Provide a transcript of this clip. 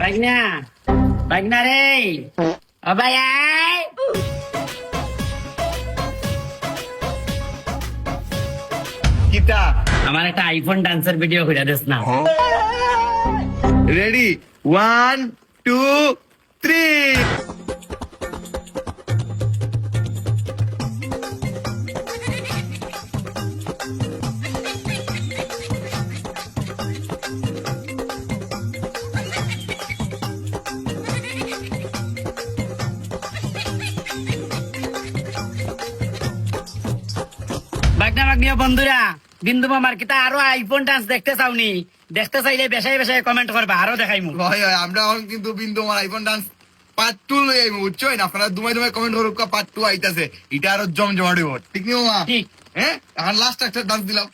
বাগনা বাগনা রে ও ভাই আয়। কিতা আমার একটা আইফোন ডান্সের ভিডিও করে দিস না। রেডি 1 2 3 বাগনা বাগনিয়া বন্ধুরা, বিন্দু মামার কিতা আরো আইফোন ডান্স দেখতে চাওনি? দেখতে চাইলে বেশাই বেশাই কমেন্ট করবা, আরো দেখাইমু। হয় হয় আমরা এখন কিন্তু বিন্দু আমার আইফোন ডান্স পার্ট 2 লই আইমু বুঝছই না আপনারা দুমাই দুমাই কমেন্ট করুক পার্ট 2 আইতাছে এটা আরো জমজমাট হইব ঠিক নি মামা ঠিক। হ্যাঁ এখন লাস্ট একটা ডান্স দিলাম